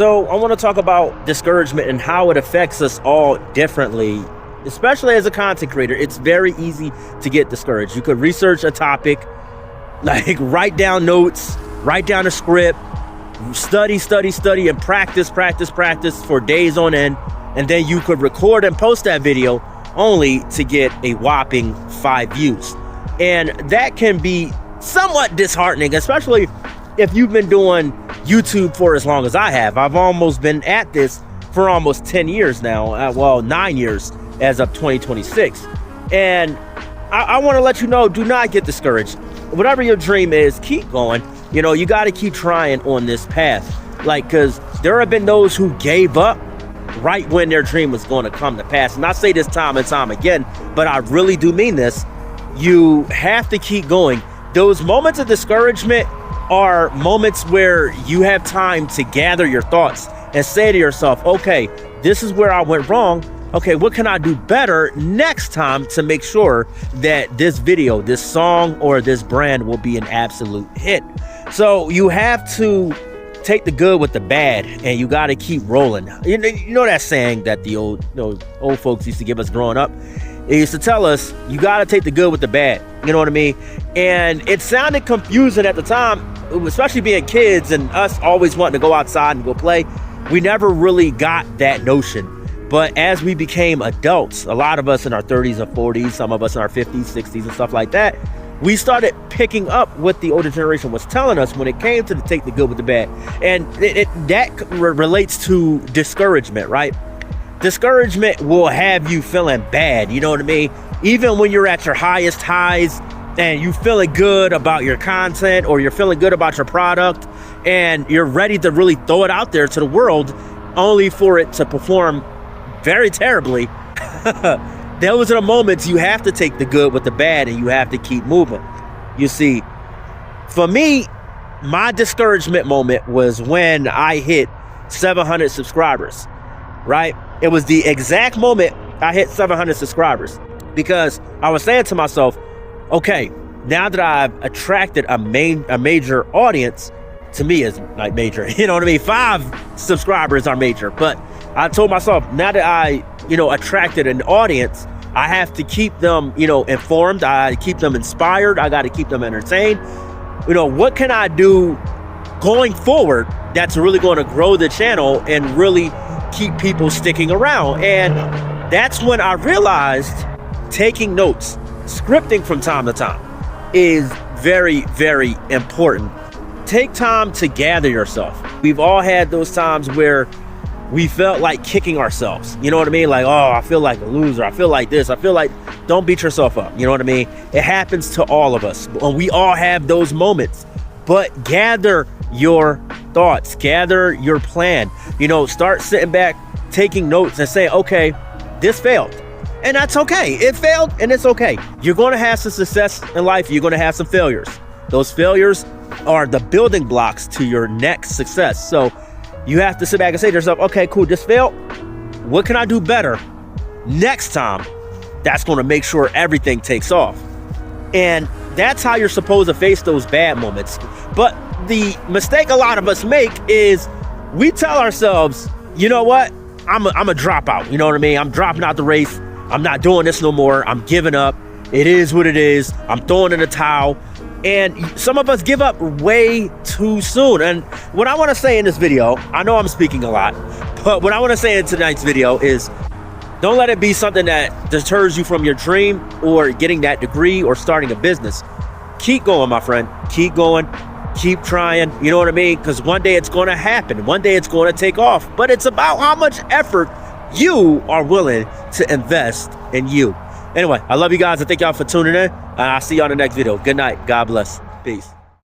So I want to talk about discouragement and how it affects us all differently, especially as a content creator. It's very easy to get discouraged. You could research a topic, like write down notes, write down a script, study, and practice for days on end. And then you could record and post that video only to get a whopping 5 views. And that can be somewhat disheartening, especially if you've been doing YouTube for as long as I have. I've almost been at this for almost 10 years now. Well, 9 years as of 2026. And I want to let you know, do not get discouraged. Whatever your dream is, keep going. You know, you got to keep trying on this path. Like, because there have been those who gave up right when their dream was going to come to pass. And I say this time and time again, but I really do mean this. You have to keep going. Those moments of discouragement are moments where you have time to gather your thoughts and say to yourself, okay, this is where I went wrong. Okay, what can I do better next time to make sure that this video, this song, or this brand will be an absolute hit? So you have to take the good with the bad, and you got to keep rolling. You know that saying that the old folks used to give us growing up? They used to tell us, you got to take the good with the bad. You know what I mean? And it sounded confusing at the time, especially being kids and us always wanting to go outside and go play. We never really got that notion. But as we became adults, a lot of us in our 30s and 40s, some of us in our 50s, 60s and stuff like that, we started picking up what the older generation was telling us when it came to take the good with the bad. And that relates to discouragement, right? Discouragement will have you feeling bad, you know what I mean? Even when you're at your highest highs and you feeling good about your content or you're feeling good about your product and you're ready to really throw it out there to the world, only for it to perform very terribly. Those are the moments you have to take the good with the bad and you have to keep moving. You see, for me, my discouragement moment was when I hit 700 subscribers, right? It was the exact moment I hit 700 subscribers because I was saying to myself, okay, now that I've attracted a major audience, to me is like major, you know what I mean? 5 subscribers are major, but I told myself, now that I, attracted an audience, I have to keep them, informed. I keep them inspired. I got to keep them entertained. What can I do going forward that's really going to grow the channel and really keep people sticking around? And that's when I realized taking notes, scripting from time to time is very, very important. Take time to gather yourself. We've all had those times where we felt like kicking ourselves. You know what I mean? Like, oh, I feel like a loser. I feel like this. I feel like, don't beat yourself up. You know what I mean? It happens to all of us. And we all have those moments. But gather your thoughts. Gather your plan. Start sitting back, taking notes and saying, okay, this failed. And that's okay. It failed and it's okay. You're going to have some success in life. You're going to have some failures. Those failures are the building blocks to your next success. So you have to sit back and say to yourself, okay, cool, this failed. What can I do better next time? That's going to make sure everything takes off. And that's how you're supposed to face those bad moments. But the mistake a lot of us make is we tell ourselves, you know what? I'm a dropout. You know what I mean? I'm dropping out the race. I'm not doing this no more. I'm giving up. It is what it is. I'm throwing in the towel. And some of us give up way too soon. And what I want to say in this video, I know I'm speaking a lot, but what I want to say in tonight's video is don't let it be something that deters you from your dream or getting that degree or starting a business. Keep going, my friend. Keep going. Keep trying. You know what I mean? Because one day it's going to happen. One day it's going to take off. But it's about how much effort you are willing to invest in you. Anyway, I love you guys. I thank y'all for tuning in. And I'll see you on the next video. Good night. God bless. Peace.